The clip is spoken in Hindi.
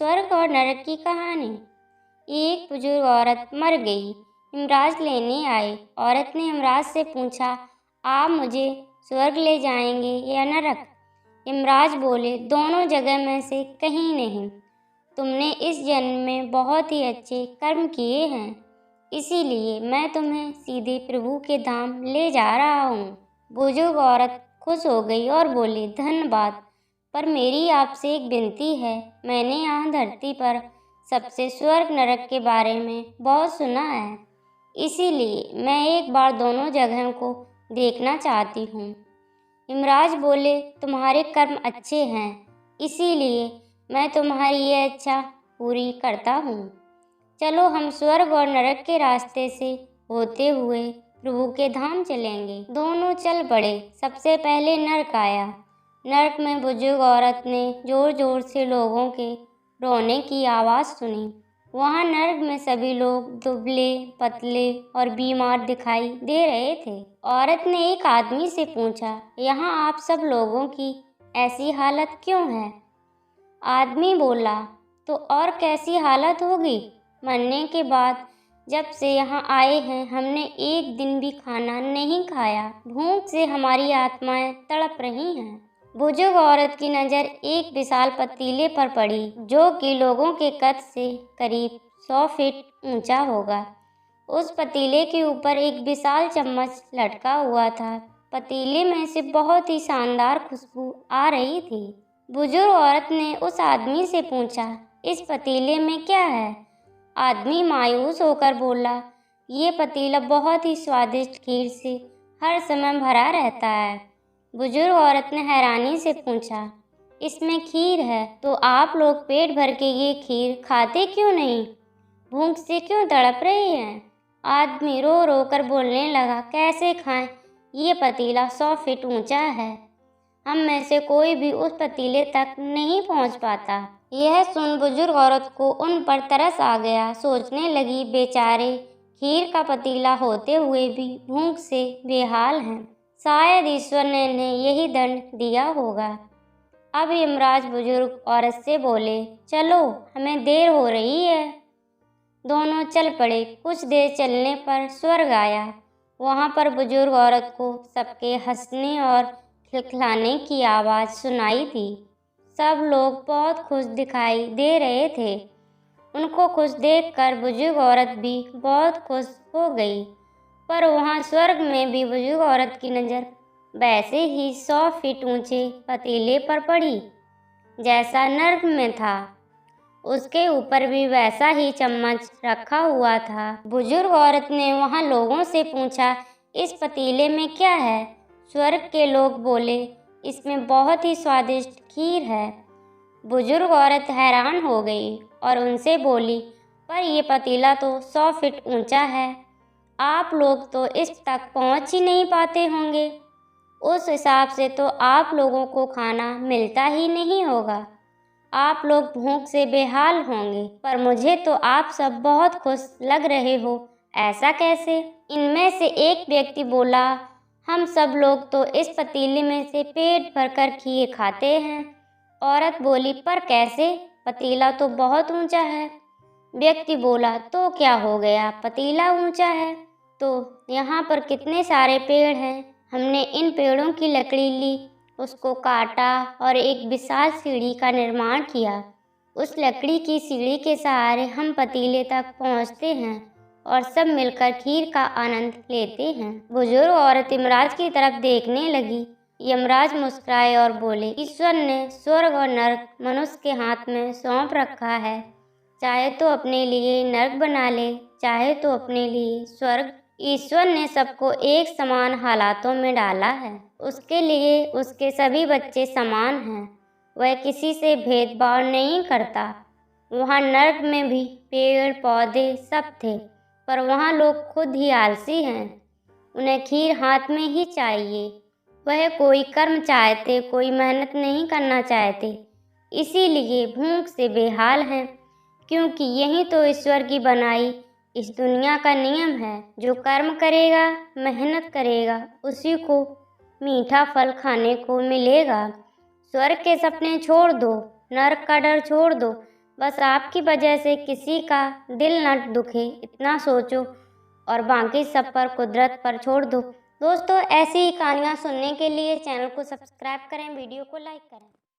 स्वर्ग और नरक की कहानी। एक बुजुर्ग औरत मर गई। यमराज लेने आए। औरत ने यमराज से पूछा, आप मुझे स्वर्ग ले जाएंगे या नरक? यमराज बोले, दोनों जगह में से कहीं नहीं। तुमने इस जन्म में बहुत ही अच्छे कर्म किए हैं, इसीलिए मैं तुम्हें सीधे प्रभु के धाम ले जा रहा हूँ। बुजुर्ग औरत खुश हो गई और बोली, धन्यवाद, पर मेरी आपसे एक विनती है। मैंने यहाँ धरती पर सबसे स्वर्ग नरक के बारे में बहुत सुना है, इसीलिए मैं एक बार दोनों जगहों को देखना चाहती हूँ। यमराज बोले, तुम्हारे कर्म अच्छे हैं, इसीलिए मैं तुम्हारी यह इच्छा पूरी करता हूँ। चलो हम स्वर्ग और नरक के रास्ते से होते हुए प्रभु के धाम चलेंगे। दोनों चल पड़े। सबसे पहले नरक आया। नरक में बुजुर्ग औरत ने जोर जोर से लोगों के रोने की आवाज़ सुनी। वहाँ नरक में सभी लोग दुबले पतले और बीमार दिखाई दे रहे थे। औरत ने एक आदमी से पूछा, यहाँ आप सब लोगों की ऐसी हालत क्यों है? आदमी बोला, तो और कैसी हालत होगी? मरने के बाद जब से यहाँ आए हैं हमने एक दिन भी खाना नहीं खाया। भूख से हमारी आत्माएं तड़प रही हैं। बुजुर्ग औरत की नज़र एक विशाल पतीले पर पड़ी, जो कि लोगों के कद से करीब 100 फीट ऊंचा होगा। उस पतीले के ऊपर एक विशाल चम्मच लटका हुआ था। पतीले में से बहुत ही शानदार खुशबू आ रही थी। बुजुर्ग औरत ने उस आदमी से पूछा, इस पतीले में क्या है? आदमी मायूस होकर बोला, ये पतीला बहुत ही स्वादिष्ट खीर से हर समय भरा रहता है। बुजुर्ग औरत ने हैरानी से पूछा, इसमें खीर है तो आप लोग पेट भर के ये खीर खाते क्यों नहीं? भूख से क्यों तड़प रहे हैं? आदमी रो रो कर बोलने लगा, कैसे खाएं? ये पतीला 100 फीट ऊंचा है, हम में से कोई भी उस पतीले तक नहीं पहुंच पाता। यह सुन बुजुर्ग औरत को उन पर तरस आ गया। सोचने लगी, बेचारे खीर का पतीला होते हुए भी भूख से बेहाल हैं। शायद ईश्वर ने इन्हें यही दंड दिया होगा। अब यमराज बुजुर्ग औरत से बोले, चलो हमें देर हो रही है। दोनों चल पड़े। कुछ देर चलने पर स्वर्ग आया। वहाँ पर बुजुर्ग औरत को सबके हंसने और खिलखिलाने की आवाज़ सुनाई दी। सब लोग बहुत खुश दिखाई दे रहे थे। उनको खुश देखकर बुजुर्ग औरत भी बहुत खुश हो गई। पर वहाँ स्वर्ग में भी बुजुर्ग औरत की नज़र वैसे ही 100 फीट ऊंचे पतीले पर पड़ी जैसा नर्क में था। उसके ऊपर भी वैसा ही चम्मच रखा हुआ था। बुजुर्ग औरत ने वहाँ लोगों से पूछा, इस पतीले में क्या है? स्वर्ग के लोग बोले, इसमें बहुत ही स्वादिष्ट खीर है। बुजुर्ग औरत हैरान हो गई और उनसे बोली, पर यह पतीला तो 100 फीट ऊंचा है, आप लोग तो इस तक पहुंच ही नहीं पाते होंगे। उस हिसाब से तो आप लोगों को खाना मिलता ही नहीं होगा, आप लोग भूख से बेहाल होंगे। पर मुझे तो आप सब बहुत खुश लग रहे हो, ऐसा कैसे? इनमें से एक व्यक्ति बोला, हम सब लोग तो इस पतीले में से पेट भरकर खीर खाते हैं। औरत बोली, पर कैसे? पतीला तो बहुत ऊंचा है। व्यक्ति बोला, तो क्या हो गया, पतीला ऊंचा है तो यहाँ पर कितने सारे पेड़ हैं, हमने इन पेड़ों की लकड़ी ली, उसको काटा और एक विशाल सीढ़ी का निर्माण किया। उस लकड़ी की सीढ़ी के सहारे हम पतीले तक पहुँचते हैं और सब मिलकर खीर का आनंद लेते हैं। बुजुर्ग औरत यमराज की तरफ देखने लगी। यमराज मुस्कुराए और बोले, ईश्वर ने स्वर्ग और नरक मनुष्य के हाथ में सौंप रखा है, चाहे तो अपने लिए नरक बना ले, चाहे तो अपने लिए स्वर्ग। ईश्वर ने सबको एक समान हालातों में डाला है, उसके लिए उसके सभी बच्चे समान हैं, वह किसी से भेदभाव नहीं करता। वहाँ नरक में भी पेड़ पौधे सब थे, पर वहाँ लोग खुद ही आलसी हैं, उन्हें खीर हाथ में ही चाहिए। वह कोई कर्म चाहते, कोई मेहनत नहीं करना चाहते, इसीलिए भूख से बेहाल हैं, क्योंकि यही तो ईश्वर की बनाई इस दुनिया का नियम है। जो कर्म करेगा, मेहनत करेगा, उसी को मीठा फल खाने को मिलेगा। स्वर्ग के सपने छोड़ दो, नरक का डर छोड़ दो, बस आपकी वजह से किसी का दिल न दुखे, इतना सोचो और बाकी सब पर कुदरत पर छोड़ दो। दोस्तों, ऐसी ही कहानियाँ सुनने के लिए चैनल को सब्सक्राइब करें, वीडियो को लाइक करें।